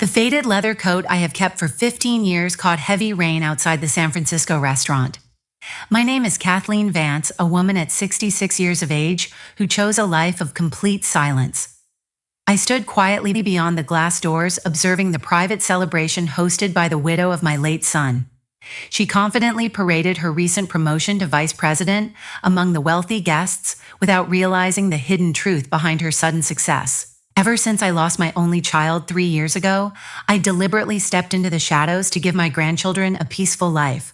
The faded leather coat I have kept for 15 years caught heavy rain outside the San Francisco restaurant. My name is Kathleen Vance, a woman at 66 years of age who chose a life of complete silence. I stood quietly beyond the glass doors, observing the private celebration hosted by the widow of my late son. She confidently paraded her recent promotion to vice president among the wealthy guests without realizing the hidden truth behind her sudden success. Ever since I lost my only child 3 years ago, I deliberately stepped into the shadows to give my grandchildren a peaceful life.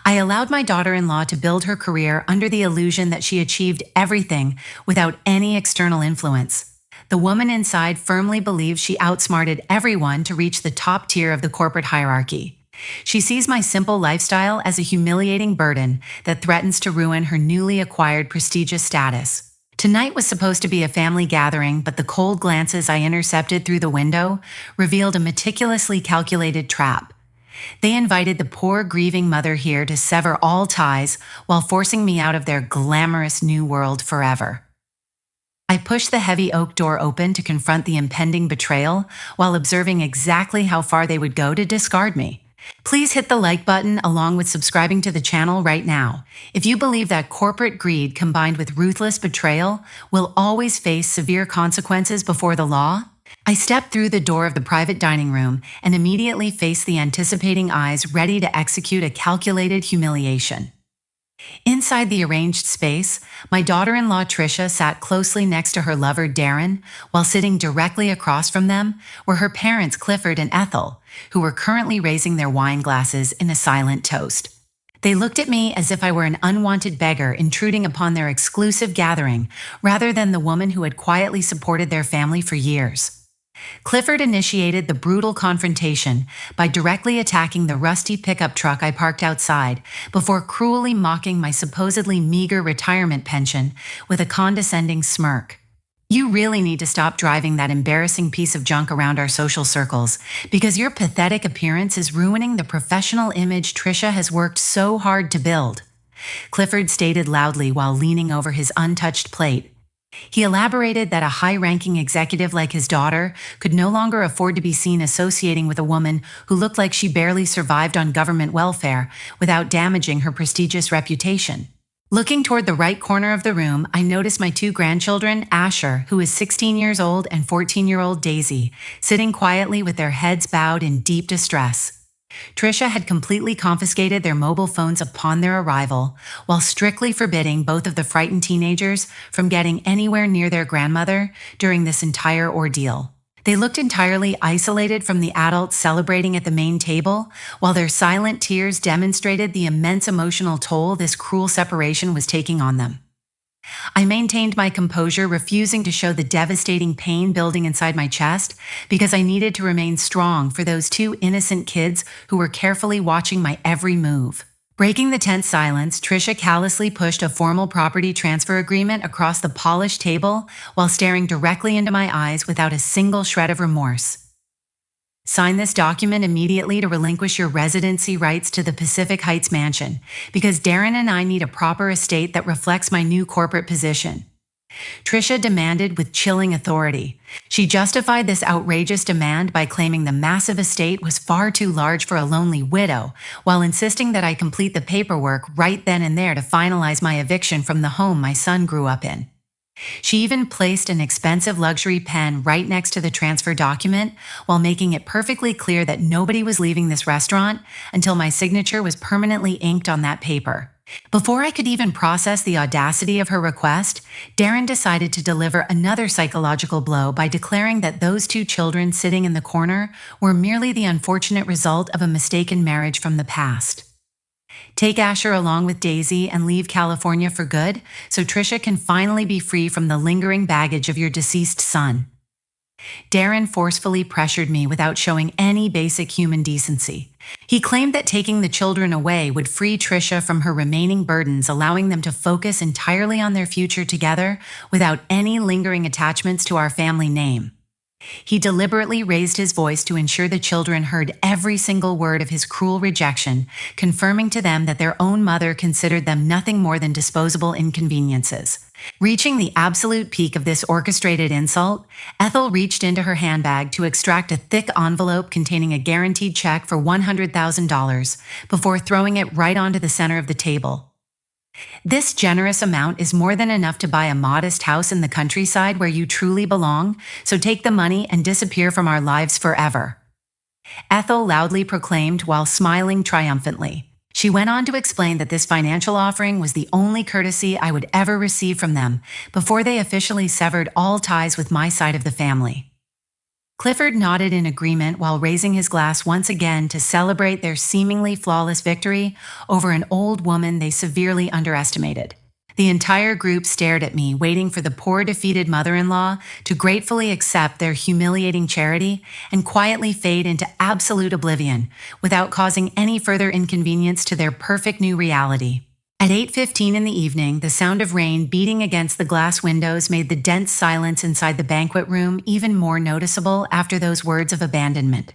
I allowed my daughter-in-law to build her career under the illusion that she achieved everything without any external influence. The woman inside firmly believes she outsmarted everyone to reach the top tier of the corporate hierarchy. She sees my simple lifestyle as a humiliating burden that threatens to ruin her newly acquired prestigious status. Tonight was supposed to be a family gathering, but the cold glances I intercepted through the window revealed a meticulously calculated trap. They invited the poor grieving mother here to sever all ties while forcing me out of their glamorous new world forever. I pushed the heavy oak door open to confront the impending betrayal while observing exactly how far they would go to discard me. Please hit the like button along with subscribing to the channel right now if you believe that corporate greed combined with ruthless betrayal will always face severe consequences before the law. I stepped through the door of the private dining room and immediately faced the anticipating eyes ready to execute a calculated humiliation. Inside the arranged space, my daughter-in-law Tricia sat closely next to her lover Darren, while sitting directly across from them were her parents Clifford and Ethel, who were currently raising their wine glasses in a silent toast. They looked at me as if I were an unwanted beggar intruding upon their exclusive gathering, rather than the woman who had quietly supported their family for years. Clifford initiated the brutal confrontation by directly attacking the rusty pickup truck I parked outside before cruelly mocking my supposedly meager retirement pension with a condescending smirk. You really need to stop driving that embarrassing piece of junk around our social circles because your pathetic appearance is ruining the professional image Tricia has worked so hard to build, Clifford stated loudly while leaning over his untouched plate. He elaborated that a high-ranking executive like his daughter could no longer afford to be seen associating with a woman who looked like she barely survived on government welfare without damaging her prestigious reputation. Looking toward the right corner of the room, I noticed my two grandchildren, Asher, who is 16 years old, and 14-year-old Daisy, sitting quietly with their heads bowed in deep distress. Tricia had completely confiscated their mobile phones upon their arrival, while strictly forbidding both of the frightened teenagers from getting anywhere near their grandmother during this entire ordeal. They looked entirely isolated from the adults celebrating at the main table, while their silent tears demonstrated the immense emotional toll this cruel separation was taking on them. I maintained my composure, refusing to show the devastating pain building inside my chest because I needed to remain strong for those two innocent kids who were carefully watching my every move. Breaking the tense silence, Tricia callously pushed a formal property transfer agreement across the polished table while staring directly into my eyes without a single shred of remorse. Sign this document immediately to relinquish your residency rights to the Pacific Heights mansion, because Darren and I need a proper estate that reflects my new corporate position. Tricia demanded with chilling authority. She justified this outrageous demand by claiming the massive estate was far too large for a lonely widow, while insisting that I complete the paperwork right then and there to finalize my eviction from the home my son grew up in. She even placed an expensive luxury pen right next to the transfer document while making it perfectly clear that nobody was leaving this restaurant until my signature was permanently inked on that paper. Before I could even process the audacity of her request, Darren decided to deliver another psychological blow by declaring that those two children sitting in the corner were merely the unfortunate result of a mistaken marriage from the past. Take Asher along with Daisy and leave California for good so Tricia can finally be free from the lingering baggage of your deceased son. Darren forcefully pressured me without showing any basic human decency. He claimed that taking the children away would free Tricia from her remaining burdens, allowing them to focus entirely on their future together without any lingering attachments to our family name. He deliberately raised his voice to ensure the children heard every single word of his cruel rejection, confirming to them that their own mother considered them nothing more than disposable inconveniences. Reaching the absolute peak of this orchestrated insult, Ethel reached into her handbag to extract a thick envelope containing a guaranteed check for $100,000 before throwing it right onto the center of the table. This generous amount is more than enough to buy a modest house in the countryside where you truly belong, so take the money and disappear from our lives forever. Ethel loudly proclaimed while smiling triumphantly. She went on to explain that this financial offering was the only courtesy I would ever receive from them before they officially severed all ties with my side of the family. Clifford nodded in agreement while raising his glass once again to celebrate their seemingly flawless victory over an old woman they severely underestimated. The entire group stared at me, waiting for the poor defeated mother-in-law to gratefully accept their humiliating charity and quietly fade into absolute oblivion without causing any further inconvenience to their perfect new reality. At 8:15 in the evening, the sound of rain beating against the glass windows made the dense silence inside the banquet room even more noticeable after those words of abandonment.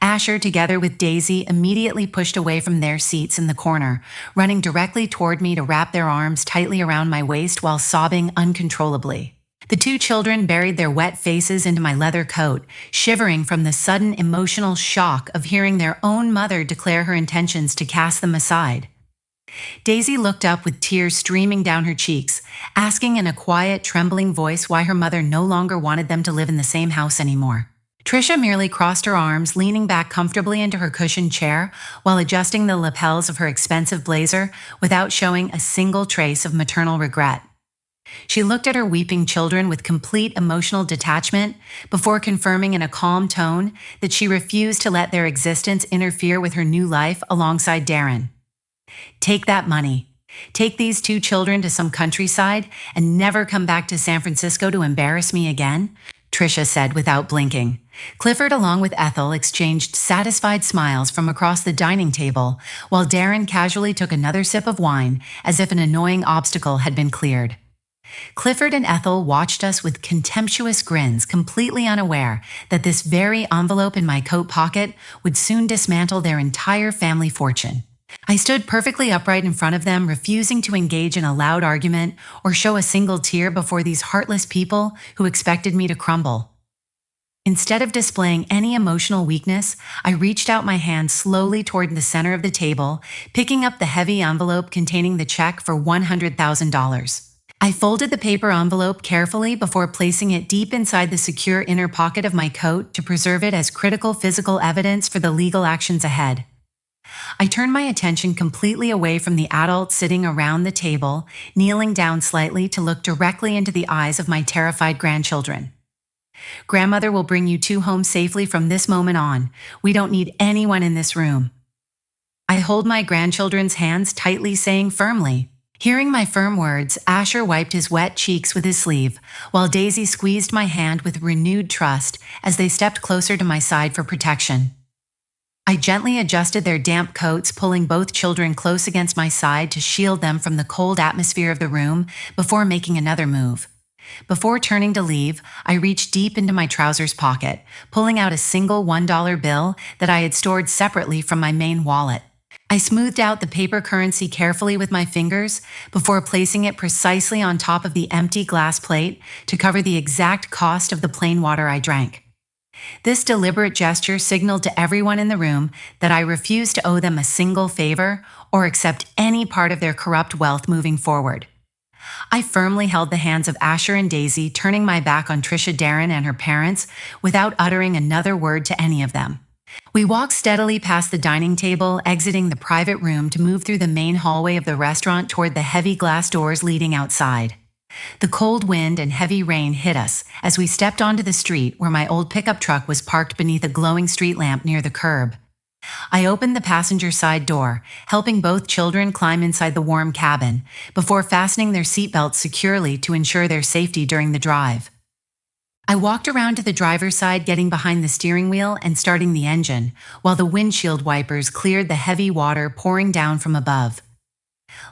Asher, together with Daisy, immediately pushed away from their seats in the corner, running directly toward me to wrap their arms tightly around my waist while sobbing uncontrollably. The two children buried their wet faces into my leather coat, shivering from the sudden emotional shock of hearing their own mother declare her intentions to cast them aside. Daisy looked up with tears streaming down her cheeks, asking in a quiet, trembling voice why her mother no longer wanted them to live in the same house anymore. Tricia merely crossed her arms, leaning back comfortably into her cushioned chair while adjusting the lapels of her expensive blazer without showing a single trace of maternal regret. She looked at her weeping children with complete emotional detachment before confirming in a calm tone that she refused to let their existence interfere with her new life alongside Darren. Take that money. Take these two children to some countryside and never come back to San Francisco to embarrass me again, Tricia said without blinking. Clifford, along with Ethel, exchanged satisfied smiles from across the dining table, while Darren casually took another sip of wine as if an annoying obstacle had been cleared. Clifford and Ethel watched us with contemptuous grins, completely unaware that this very envelope in my coat pocket would soon dismantle their entire family fortune. I stood perfectly upright in front of them, refusing to engage in a loud argument or show a single tear before these heartless people who expected me to crumble. Instead of displaying any emotional weakness, I reached out my hand slowly toward the center of the table, picking up the heavy envelope containing the check for $100,000. I folded the paper envelope carefully before placing it deep inside the secure inner pocket of my coat to preserve it as critical physical evidence for the legal actions ahead. I turned my attention completely away from the adults sitting around the table, kneeling down slightly to look directly into the eyes of my terrified grandchildren. Grandmother will bring you two home safely from this moment on. We don't need anyone in this room. I hold my grandchildren's hands tightly, saying firmly. Hearing my firm words, Asher wiped his wet cheeks with his sleeve, while Daisy squeezed my hand with renewed trust as they stepped closer to my side for protection. I gently adjusted their damp coats, pulling both children close against my side to shield them from the cold atmosphere of the room before making another move. Before turning to leave, I reached deep into my trousers pocket, pulling out a single $1 bill that I had stored separately from my main wallet. I smoothed out the paper currency carefully with my fingers before placing it precisely on top of the empty glass plate to cover the exact cost of the plain water I drank. This deliberate gesture signaled to everyone in the room that I refused to owe them a single favor or accept any part of their corrupt wealth moving forward. I firmly held the hands of Asher and Daisy, turning my back on Tricia, Darren, and her parents without uttering another word to any of them. We walked steadily past the dining table, exiting the private room to move through the main hallway of the restaurant toward the heavy glass doors leading outside. The cold wind and heavy rain hit us as we stepped onto the street where my old pickup truck was parked beneath a glowing street lamp near the curb. I opened the passenger side door, helping both children climb inside the warm cabin, before fastening their seatbelts securely to ensure their safety during the drive. I walked around to the driver's side, getting behind the steering wheel and starting the engine, while the windshield wipers cleared the heavy water pouring down from above.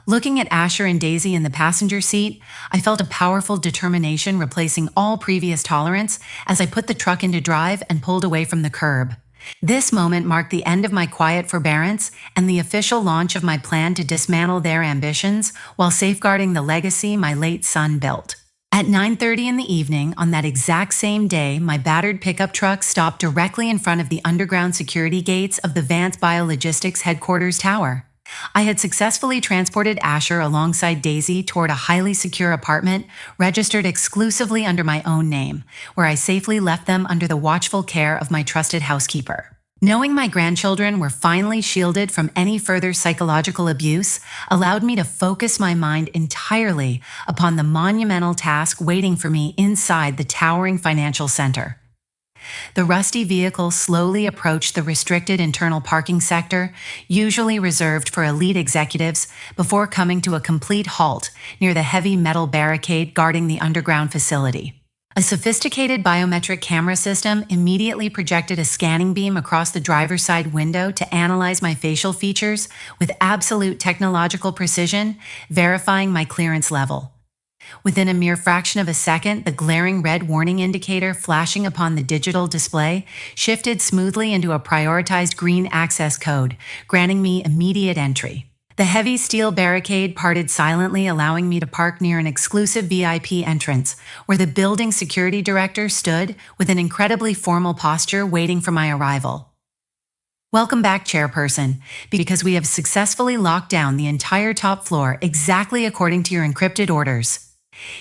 Looking at Asher and Daisy in the passenger seat, I felt a powerful determination replacing all previous tolerance as I put the truck into drive and pulled away from the curb. This moment marked the end of my quiet forbearance and the official launch of my plan to dismantle their ambitions while safeguarding the legacy my late son built. At 9:30 in the evening on that exact same day, my battered pickup truck stopped directly in front of the underground security gates of the Vance Biologistics headquarters tower. I had successfully transported Asher alongside Daisy toward a highly secure apartment registered exclusively under my own name, where I safely left them under the watchful care of my trusted housekeeper. Knowing my grandchildren were finally shielded from any further psychological abuse allowed me to focus my mind entirely upon the monumental task waiting for me inside the towering financial center. The rusty vehicle slowly approached the restricted internal parking sector, usually reserved for elite executives, before coming to a complete halt near the heavy metal barricade guarding the underground facility. A sophisticated biometric camera system immediately projected a scanning beam across the driver's side window to analyze my facial features with absolute technological precision, verifying my clearance level. Within a mere fraction of a second, the glaring red warning indicator flashing upon the digital display shifted smoothly into a prioritized green access code, granting me immediate entry. The heavy steel barricade parted silently, allowing me to park near an exclusive VIP entrance, where the building security director stood with an incredibly formal posture waiting for my arrival. "Welcome back, Chairperson, because we have successfully locked down the entire top floor exactly according to your encrypted orders,"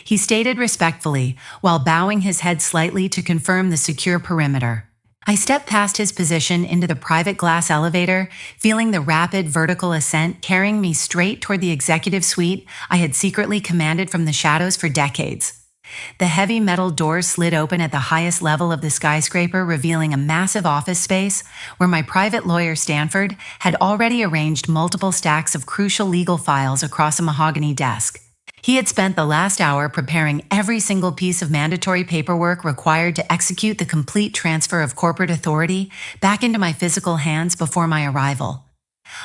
he stated respectfully, while bowing his head slightly to confirm the secure perimeter. I stepped past his position into the private glass elevator, feeling the rapid vertical ascent carrying me straight toward the executive suite I had secretly commanded from the shadows for decades. The heavy metal doors slid open at the highest level of the skyscraper, revealing a massive office space where my private lawyer Stanford had already arranged multiple stacks of crucial legal files across a mahogany desk. He had spent the last hour preparing every single piece of mandatory paperwork required to execute the complete transfer of corporate authority back into my physical hands before my arrival.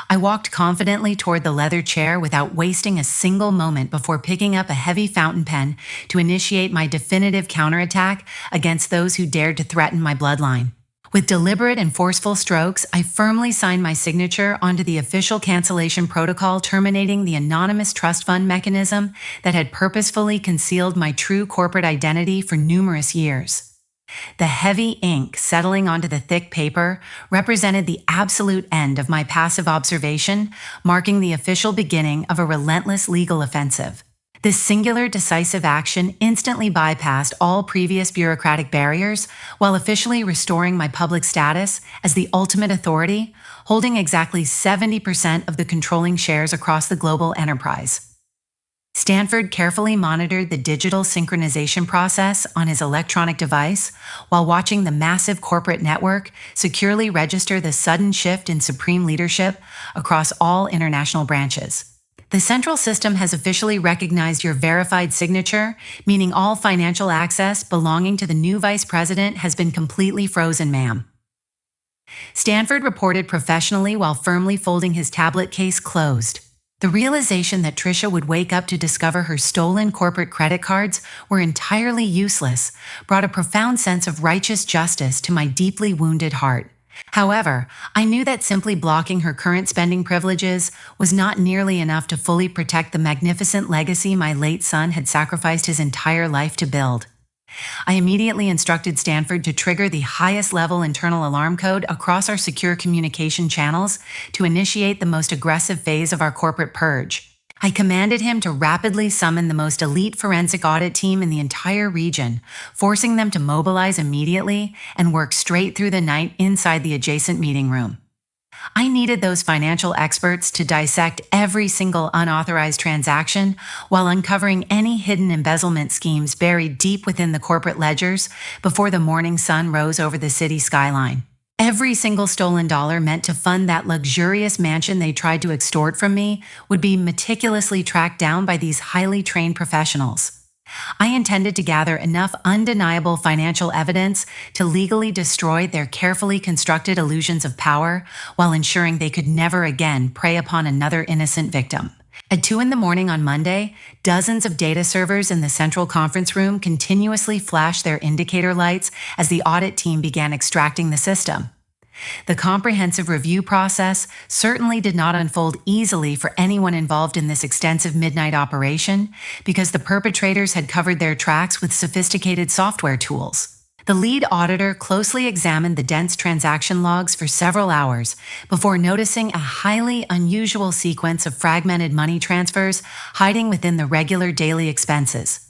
I walked confidently toward the leather chair without wasting a single moment before picking up a heavy fountain pen to initiate my definitive counterattack against those who dared to threaten my bloodline. With deliberate and forceful strokes, I firmly signed my signature onto the official cancellation protocol terminating the anonymous trust fund mechanism that had purposefully concealed my true corporate identity for numerous years. The heavy ink settling onto the thick paper represented the absolute end of my passive observation, marking the official beginning of a relentless legal offensive. This singular decisive action instantly bypassed all previous bureaucratic barriers while officially restoring my public status as the ultimate authority, holding exactly 70% of the controlling shares across the global enterprise. Stanford carefully monitored the digital synchronization process on his electronic device while watching the massive corporate network securely register the sudden shift in supreme leadership across all international branches. The central system has officially recognized your verified signature, meaning all financial access belonging to the new vice president has been completely frozen, ma'am. Stanford reported professionally while firmly folding his tablet case closed. The realization that Tricia would wake up to discover her stolen corporate credit cards were entirely useless brought a profound sense of righteous justice to my deeply wounded heart. However, I knew that simply blocking her current spending privileges was not nearly enough to fully protect the magnificent legacy my late son had sacrificed his entire life to build. I immediately instructed Stanford to trigger the highest level internal alarm code across our secure communication channels to initiate the most aggressive phase of our corporate purge. I commanded him to rapidly summon the most elite forensic audit team in the entire region, forcing them to mobilize immediately and work straight through the night inside the adjacent meeting room. I needed those financial experts to dissect every single unauthorized transaction while uncovering any hidden embezzlement schemes buried deep within the corporate ledgers before the morning sun rose over the city skyline. Every single stolen dollar meant to fund that luxurious mansion they tried to extort from me would be meticulously tracked down by these highly trained professionals. I intended to gather enough undeniable financial evidence to legally destroy their carefully constructed illusions of power while ensuring they could never again prey upon another innocent victim. At 2 a.m. on Monday, dozens of data servers in the central conference room continuously flashed their indicator lights as the audit team began extracting the system. The comprehensive review process certainly did not unfold easily for anyone involved in this extensive midnight operation because the perpetrators had covered their tracks with sophisticated software tools. The lead auditor closely examined the dense transaction logs for several hours before noticing a highly unusual sequence of fragmented money transfers hiding within the regular daily expenses.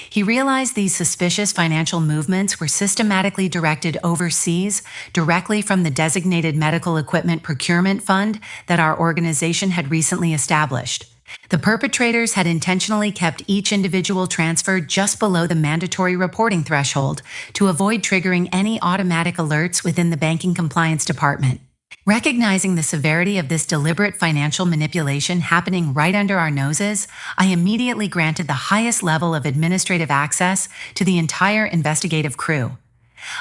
He realized these suspicious financial movements were systematically directed overseas, directly from the designated medical equipment procurement fund that our organization had recently established. The perpetrators had intentionally kept each individual transfer just below the mandatory reporting threshold to avoid triggering any automatic alerts within the banking compliance department. Recognizing the severity of this deliberate financial manipulation happening right under our noses, I immediately granted the highest level of administrative access to the entire investigative crew.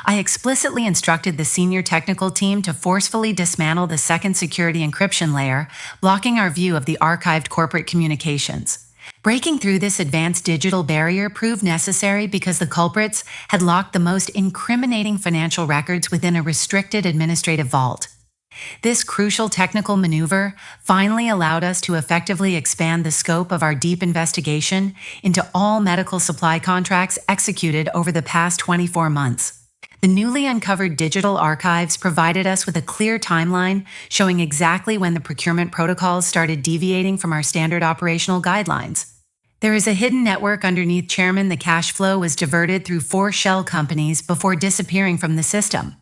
I explicitly instructed the senior technical team to forcefully dismantle the second security encryption layer, blocking our view of the archived corporate communications. Breaking through this advanced digital barrier proved necessary because the culprits had locked the most incriminating financial records within a restricted administrative vault. This crucial technical maneuver finally allowed us to effectively expand the scope of our deep investigation into all medical supply contracts executed over the past 24 months. The newly uncovered digital archives provided us with a clear timeline showing exactly when the procurement protocols started deviating from our standard operational guidelines. There is a hidden network underneath Chairman. The cash flow was diverted through 4 shell companies before disappearing from the system.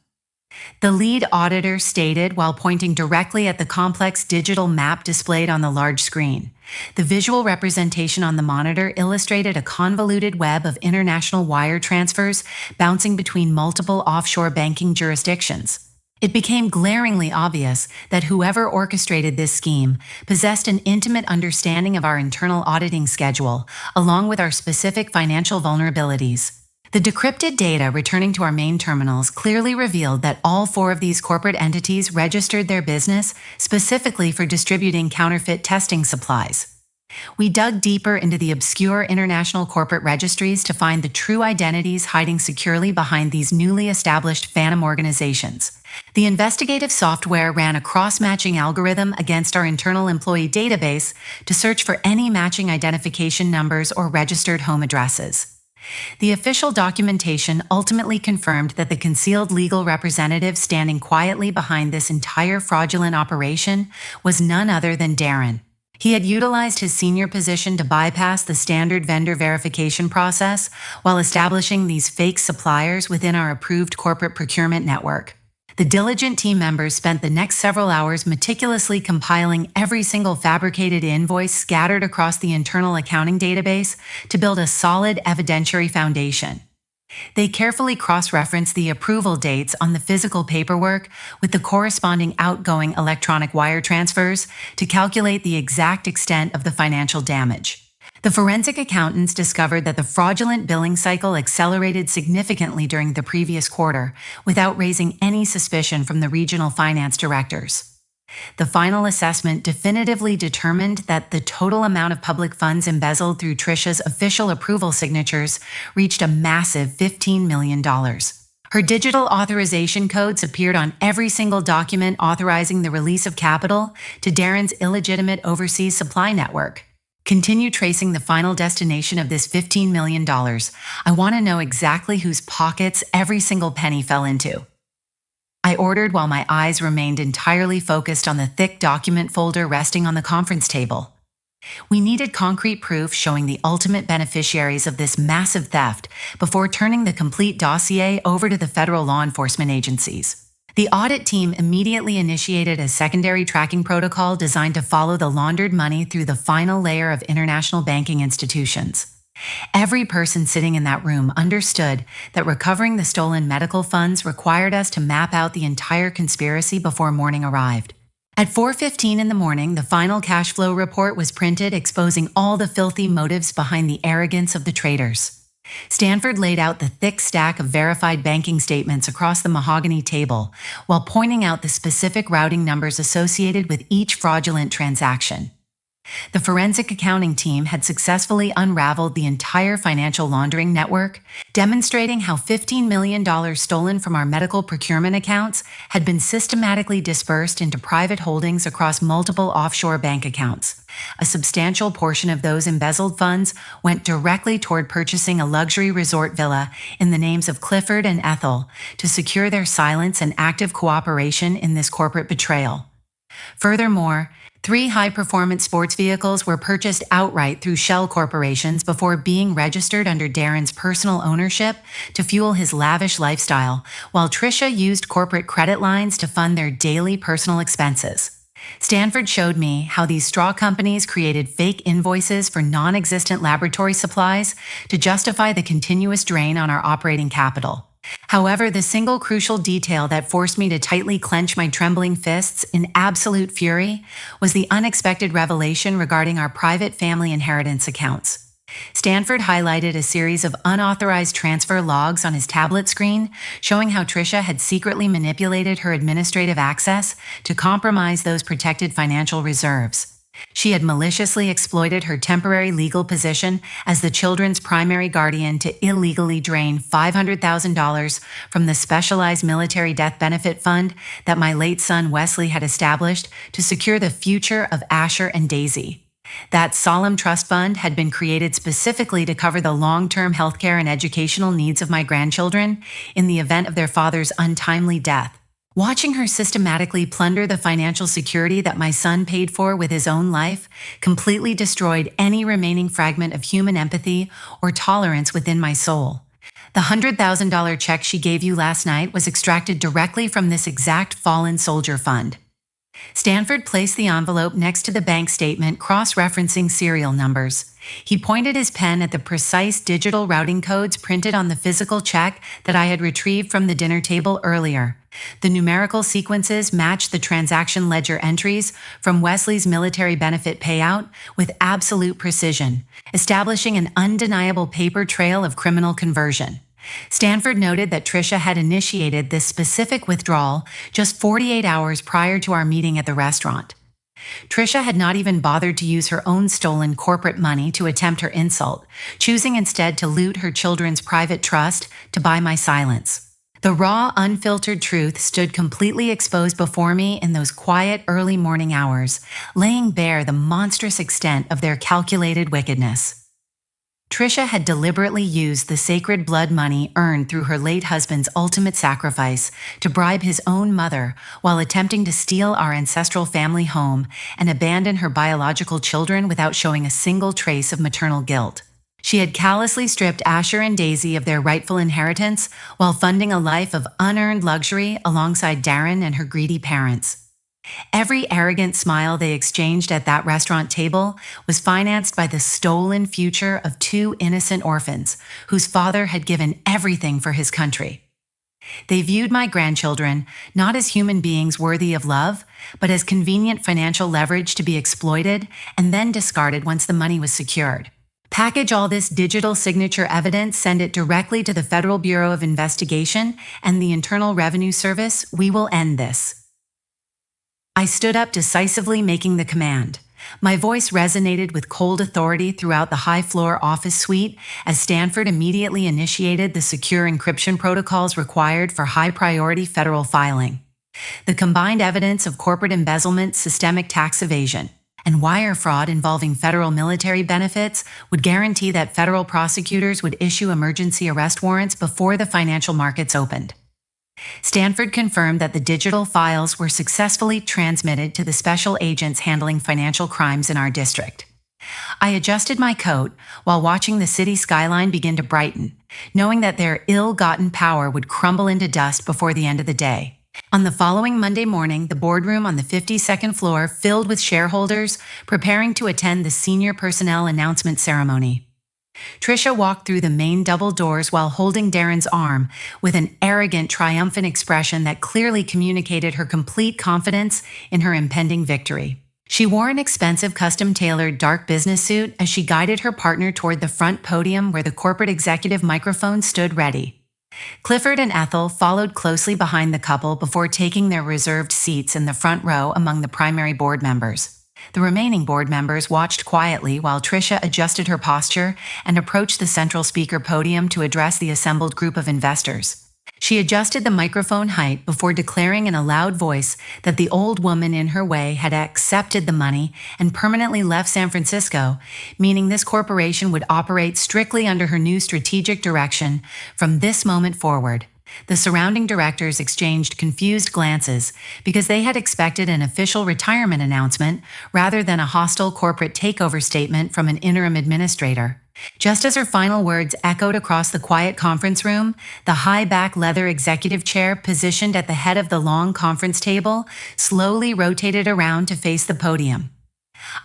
The lead auditor stated while pointing directly at the complex digital map displayed on the large screen. The visual representation on the monitor illustrated a convoluted web of international wire transfers bouncing between multiple offshore banking jurisdictions. It became glaringly obvious that whoever orchestrated this scheme possessed an intimate understanding of our internal auditing schedule, along with our specific financial vulnerabilities. The decrypted data returning to our main terminals clearly revealed that all 4 of these corporate entities registered their business specifically for distributing counterfeit testing supplies. We dug deeper into the obscure international corporate registries to find the true identities hiding securely behind these newly established phantom organizations. The investigative software ran a cross-matching algorithm against our internal employee database to search for any matching identification numbers or registered home addresses. The official documentation ultimately confirmed that the concealed legal representative standing quietly behind this entire fraudulent operation was none other than Darren. He had utilized his senior position to bypass the standard vendor verification process while establishing these fake suppliers within our approved corporate procurement network. The diligent team members spent the next several hours meticulously compiling every single fabricated invoice scattered across the internal accounting database to build a solid evidentiary foundation. They carefully cross-referenced the approval dates on the physical paperwork with the corresponding outgoing electronic wire transfers to calculate the exact extent of the financial damage. The forensic accountants discovered that the fraudulent billing cycle accelerated significantly during the previous quarter without raising any suspicion from the regional finance directors. The final assessment definitively determined that the total amount of public funds embezzled through Trisha's official approval signatures reached a massive $15 million. Her digital authorization codes appeared on every single document authorizing the release of capital to Darren's illegitimate overseas supply network. Continue tracing the final destination of this $15 million. I want to know exactly whose pockets every single penny fell into. I ordered while my eyes remained entirely focused on the thick document folder resting on the conference table. We needed concrete proof showing the ultimate beneficiaries of this massive theft before turning the complete dossier over to the federal law enforcement agencies. The audit team immediately initiated a secondary tracking protocol designed to follow the laundered money through the final layer of international banking institutions. Every person sitting in that room understood that recovering the stolen medical funds required us to map out the entire conspiracy before morning arrived. At 4:15 in the morning, the final cash flow report was printed, exposing all the filthy motives behind the arrogance of the traitors. Stanford laid out the thick stack of verified banking statements across the mahogany table, while pointing out the specific routing numbers associated with each fraudulent transaction. The forensic accounting team had successfully unraveled the entire financial laundering network, demonstrating how $15 million stolen from our medical procurement accounts had been systematically dispersed into private holdings across multiple offshore bank accounts. A substantial portion of those embezzled funds went directly toward purchasing a luxury resort villa in the names of Clifford and Ethel to secure their silence and active cooperation in this corporate betrayal. Furthermore, 3 high-performance sports vehicles were purchased outright through shell corporations before being registered under Darren's personal ownership to fuel his lavish lifestyle, while Trisha used corporate credit lines to fund their daily personal expenses. Stanford showed me how these straw companies created fake invoices for non-existent laboratory supplies to justify the continuous drain on our operating capital. However, the single crucial detail that forced me to tightly clench my trembling fists in absolute fury was the unexpected revelation regarding our private family inheritance accounts. Stanford highlighted a series of unauthorized transfer logs on his tablet screen, showing how Trisha had secretly manipulated her administrative access to compromise those protected financial reserves. She had maliciously exploited her temporary legal position as the children's primary guardian to illegally drain $500,000 from the specialized military death benefit fund that my late son Wesley had established to secure the future of Asher and Daisy. That solemn trust fund had been created specifically to cover the long-term healthcare and educational needs of my grandchildren in the event of their father's untimely death. Watching her systematically plunder the financial security that my son paid for with his own life completely destroyed any remaining fragment of human empathy or tolerance within my soul. The $100,000 check she gave you last night was extracted directly from this exact fallen soldier fund. Stanford placed the envelope next to the bank statement, cross-referencing serial numbers. He pointed his pen at the precise digital routing codes printed on the physical check that I had retrieved from the dinner table earlier. The numerical sequences matched the transaction ledger entries from Wesley's military benefit payout with absolute precision, establishing an undeniable paper trail of criminal conversion. Stanford noted that Trisha had initiated this specific withdrawal just 48 hours prior to our meeting at the restaurant. Trisha had not even bothered to use her own stolen corporate money to attempt her insult, choosing instead to loot her children's private trust to buy my silence. The raw, unfiltered truth stood completely exposed before me in those quiet, early morning hours, laying bare the monstrous extent of their calculated wickedness. Trisha had deliberately used the sacred blood money earned through her late husband's ultimate sacrifice to bribe his own mother while attempting to steal our ancestral family home and abandon her biological children without showing a single trace of maternal guilt. She had callously stripped Asher and Daisy of their rightful inheritance while funding a life of unearned luxury alongside Darren and her greedy parents. Every arrogant smile they exchanged at that restaurant table was financed by the stolen future of 2 innocent orphans whose father had given everything for his country. They viewed my grandchildren not as human beings worthy of love, but as convenient financial leverage to be exploited and then discarded once the money was secured. Package all this digital signature evidence, send it directly to the Federal Bureau of Investigation and the Internal Revenue Service. We will end this. I stood up decisively, making the command. My voice resonated with cold authority throughout the high-floor office suite as Stanford immediately initiated the secure encryption protocols required for high-priority federal filing. The combined evidence of corporate embezzlement, systemic tax evasion, and wire fraud involving federal military benefits would guarantee that federal prosecutors would issue emergency arrest warrants before the financial markets opened. Stanford confirmed that the digital files were successfully transmitted to the special agents handling financial crimes in our district. I adjusted my coat while watching the city skyline begin to brighten, knowing that their ill-gotten power would crumble into dust before the end of the day. On the following Monday morning, the boardroom on the 52nd floor filled with shareholders preparing to attend the senior personnel announcement ceremony. Trisha walked through the main double doors while holding Darren's arm with an arrogant, triumphant expression that clearly communicated her complete confidence in her impending victory. She wore an expensive, custom-tailored dark business suit as she guided her partner toward the front podium where the corporate executive microphone stood ready. Clifford and Ethel followed closely behind the couple before taking their reserved seats in the front row among the primary board members. The remaining board members watched quietly while Tricia adjusted her posture and approached the central speaker podium to address the assembled group of investors. She adjusted the microphone height before declaring in a loud voice that the old woman in her way had accepted the money and permanently left San Francisco, meaning this corporation would operate strictly under her new strategic direction from this moment forward. The surrounding directors exchanged confused glances because they had expected an official retirement announcement rather than a hostile corporate takeover statement from an interim administrator. Just as her final words echoed across the quiet conference room, the high-back leather executive chair positioned at the head of the long conference table slowly rotated around to face the podium.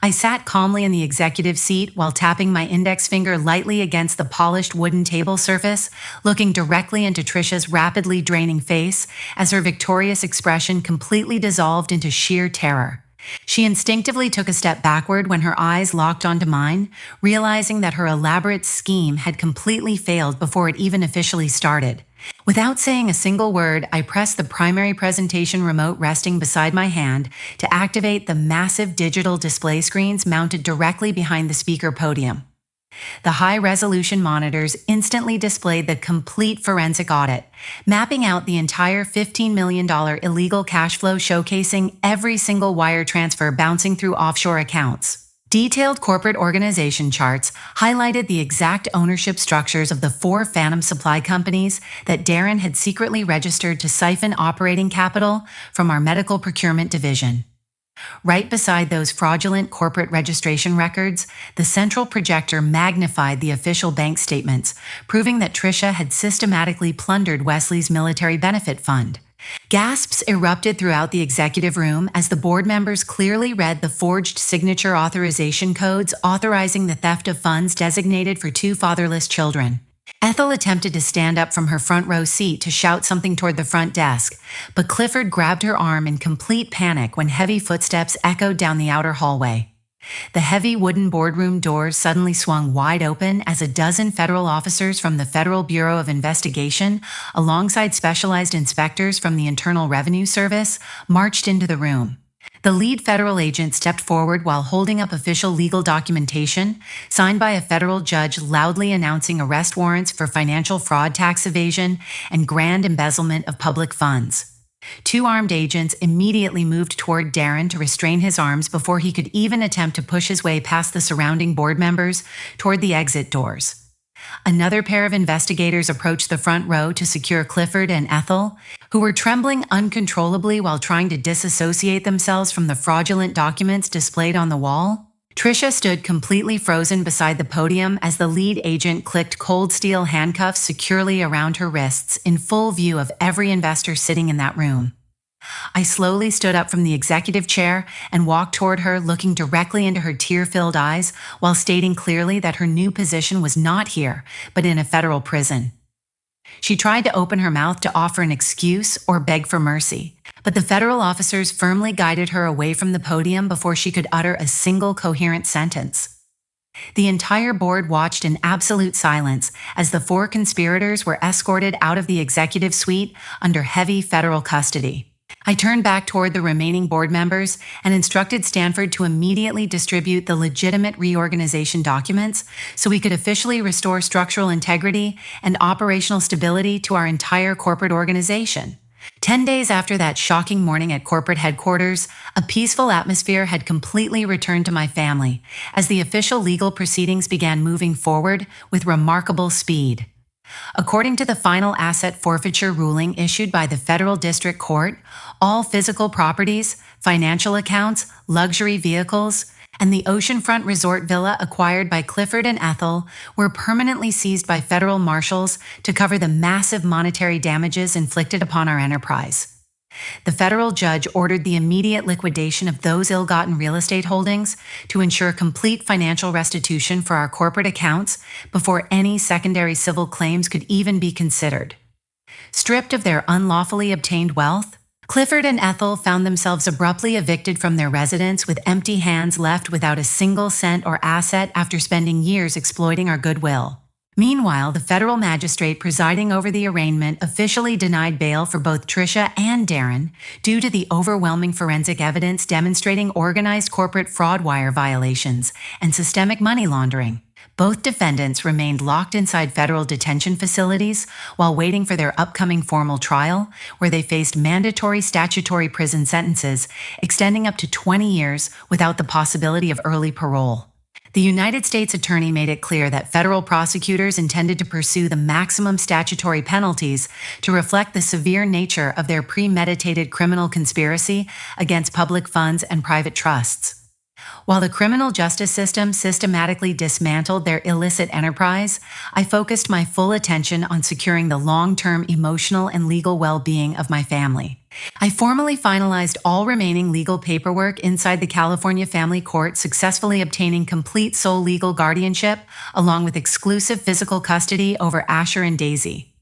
I sat calmly in the executive seat while tapping my index finger lightly against the polished wooden table surface, looking directly into Tricia's rapidly draining face as her victorious expression completely dissolved into sheer terror. She instinctively took a step backward when her eyes locked onto mine, realizing that her elaborate scheme had completely failed before it even officially started. Without saying a single word, I pressed the primary presentation remote resting beside my hand to activate the massive digital display screens mounted directly behind the speaker podium. The high-resolution monitors instantly displayed the complete forensic audit, mapping out the entire $15 million illegal cash flow, showcasing every single wire transfer bouncing through offshore accounts. Detailed corporate organization charts highlighted the exact ownership structures of the 4 phantom supply companies that Darren had secretly registered to siphon operating capital from our medical procurement division. Right beside those fraudulent corporate registration records, the central projector magnified the official bank statements, proving that Tricia had systematically plundered Wesley's military benefit fund. Gasps erupted throughout the executive room as the board members clearly read the forged signature authorization codes authorizing the theft of funds designated for 2 fatherless children. Ethel attempted to stand up from her front row seat to shout something toward the front desk, but Clifford grabbed her arm in complete panic when heavy footsteps echoed down the outer hallway. The heavy wooden boardroom doors suddenly swung wide open as a dozen federal officers from the Federal Bureau of Investigation, alongside specialized inspectors from the Internal Revenue Service, marched into the room. The lead federal agent stepped forward while holding up official legal documentation, signed by a federal judge loudly announcing arrest warrants for financial fraud, tax evasion, and grand embezzlement of public funds. 2 armed agents immediately moved toward Darren to restrain his arms before he could even attempt to push his way past the surrounding board members toward the exit doors. Another pair of investigators approached the front row to secure Clifford and Ethel, who were trembling uncontrollably while trying to disassociate themselves from the fraudulent documents displayed on the wall. Tricia stood completely frozen beside the podium as the lead agent clicked cold steel handcuffs securely around her wrists in full view of every investor sitting in that room. I slowly stood up from the executive chair and walked toward her, looking directly into her tear-filled eyes while stating clearly that her new position was not here, but in a federal prison. She tried to open her mouth to offer an excuse or beg for mercy, but the federal officers firmly guided her away from the podium before she could utter a single coherent sentence. The entire board watched in absolute silence as the 4 conspirators were escorted out of the executive suite under heavy federal custody. I turned back toward the remaining board members and instructed Stanford to immediately distribute the legitimate reorganization documents so we could officially restore structural integrity and operational stability to our entire corporate organization. 10 days after that shocking morning at corporate headquarters, a peaceful atmosphere had completely returned to my family as the official legal proceedings began moving forward with remarkable speed. According to the final asset forfeiture ruling issued by the Federal District Court, all physical properties, financial accounts, luxury vehicles, and the oceanfront resort villa acquired by Clifford and Ethel were permanently seized by federal marshals to cover the massive monetary damages inflicted upon our enterprise. The federal judge ordered the immediate liquidation of those ill-gotten real estate holdings to ensure complete financial restitution for our corporate accounts before any secondary civil claims could even be considered. Stripped of their unlawfully obtained wealth, Clifford and Ethel found themselves abruptly evicted from their residence with empty hands, left without a single cent or asset after spending years exploiting our goodwill. Meanwhile, the federal magistrate presiding over the arraignment officially denied bail for both Tricia and Darren due to the overwhelming forensic evidence demonstrating organized corporate fraud wire violations and systemic money laundering. Both defendants remained locked inside federal detention facilities while waiting for their upcoming formal trial, where they faced mandatory statutory prison sentences extending up to 20 years without the possibility of early parole. The United States Attorney made it clear that federal prosecutors intended to pursue the maximum statutory penalties to reflect the severe nature of their premeditated criminal conspiracy against public funds and private trusts. While the criminal justice system systematically dismantled their illicit enterprise, I focused my full attention on securing the long-term emotional and legal well-being of my family. I formally finalized all remaining legal paperwork inside the California Family Court, successfully obtaining complete sole legal guardianship, along with exclusive physical custody over Asher and Daisy.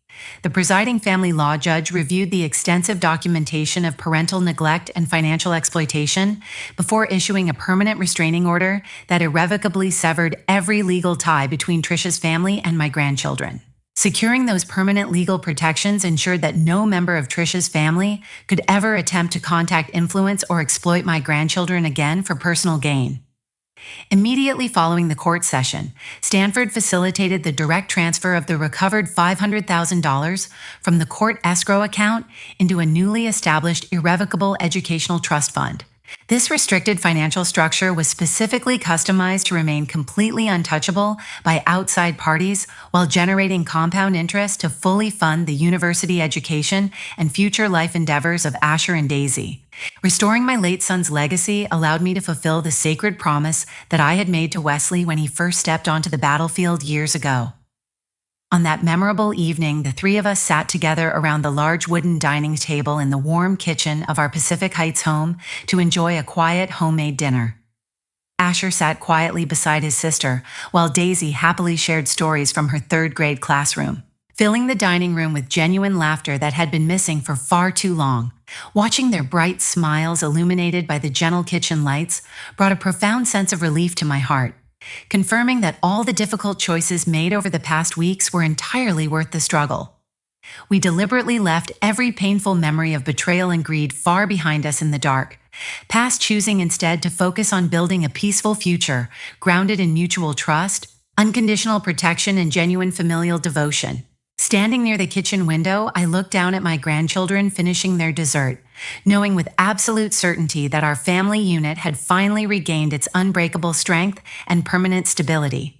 The presiding family law judge reviewed the extensive documentation of parental neglect and financial exploitation before issuing a permanent restraining order that irrevocably severed every legal tie between Tricia's family and my grandchildren. Securing those permanent legal protections ensured that no member of Tricia's family could ever attempt to contact, influence, or exploit my grandchildren again for personal gain. Immediately following the court session, Stanford facilitated the direct transfer of the recovered $500,000 from the court escrow account into a newly established irrevocable educational trust fund. This restricted financial structure was specifically customized to remain completely untouchable by outside parties while generating compound interest to fully fund the university education and future life endeavors of Asher and Daisy. Restoring my late son's legacy allowed me to fulfill the sacred promise that I had made to Wesley when he first stepped onto the battlefield years ago. On that memorable evening, the three of us sat together around the large wooden dining table in the warm kitchen of our Pacific Heights home to enjoy a quiet homemade dinner. Asher sat quietly beside his sister, while Daisy happily shared stories from her third-grade classroom, filling the dining room with genuine laughter that had been missing for far too long. Watching their bright smiles illuminated by the gentle kitchen lights brought a profound sense of relief to my heart, confirming that all the difficult choices made over the past weeks were entirely worth the struggle. We deliberately left every painful memory of betrayal and greed far behind us in the dark, past choosing instead to focus on building a peaceful future grounded in mutual trust, unconditional protection, and genuine familial devotion. Standing near the kitchen window, I looked down at my grandchildren finishing their dessert, knowing with absolute certainty that our family unit had finally regained its unbreakable strength and permanent stability.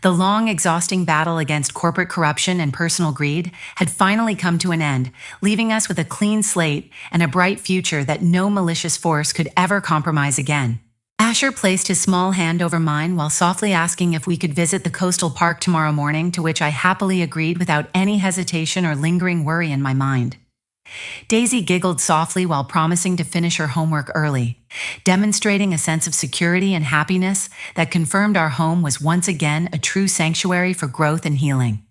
The long, exhausting battle against corporate corruption and personal greed had finally come to an end, leaving us with a clean slate and a bright future that no malicious force could ever compromise again. Asher placed his small hand over mine while softly asking if we could visit the coastal park tomorrow morning, to which I happily agreed without any hesitation or lingering worry in my mind. Daisy giggled softly while promising to finish her homework early, demonstrating a sense of security and happiness that confirmed our home was once again a true sanctuary for growth and healing.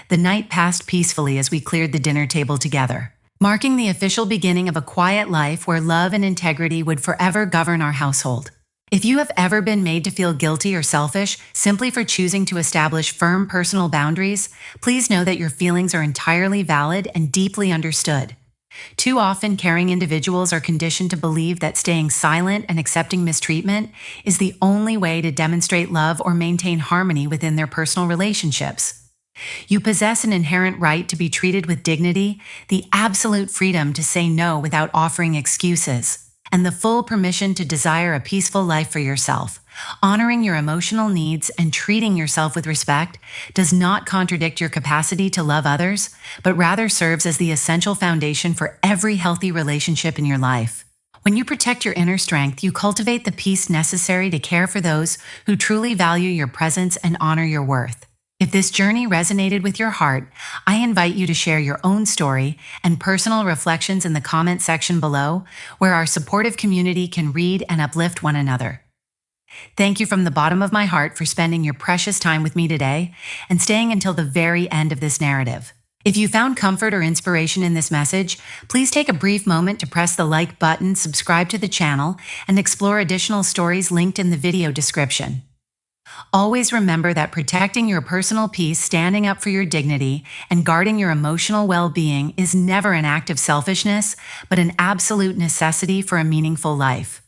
The night passed peacefully as we cleared the dinner table together, marking the official beginning of a quiet life where love and integrity would forever govern our household. If you have ever been made to feel guilty or selfish simply for choosing to establish firm personal boundaries, please know that your feelings are entirely valid and deeply understood. Too often, caring individuals are conditioned to believe that staying silent and accepting mistreatment is the only way to demonstrate love or maintain harmony within their personal relationships. You possess an inherent right to be treated with dignity, the absolute freedom to say no without offering excuses, and the full permission to desire a peaceful life for yourself. Honoring your emotional needs and treating yourself with respect does not contradict your capacity to love others, but rather serves as the essential foundation for every healthy relationship in your life. When you protect your inner strength, you cultivate the peace necessary to care for those who truly value your presence and honor your worth. If this journey resonated with your heart, I invite you to share your own story and personal reflections in the comment section below, where our supportive community can read and uplift one another. Thank you from the bottom of my heart for spending your precious time with me today and staying until the very end of this narrative. If you found comfort or inspiration in this message, please take a brief moment to press the like button, subscribe to the channel, and explore additional stories linked in the video description. Always remember that protecting your personal peace, standing up for your dignity, and guarding your emotional well-being is never an act of selfishness, but an absolute necessity for a meaningful life.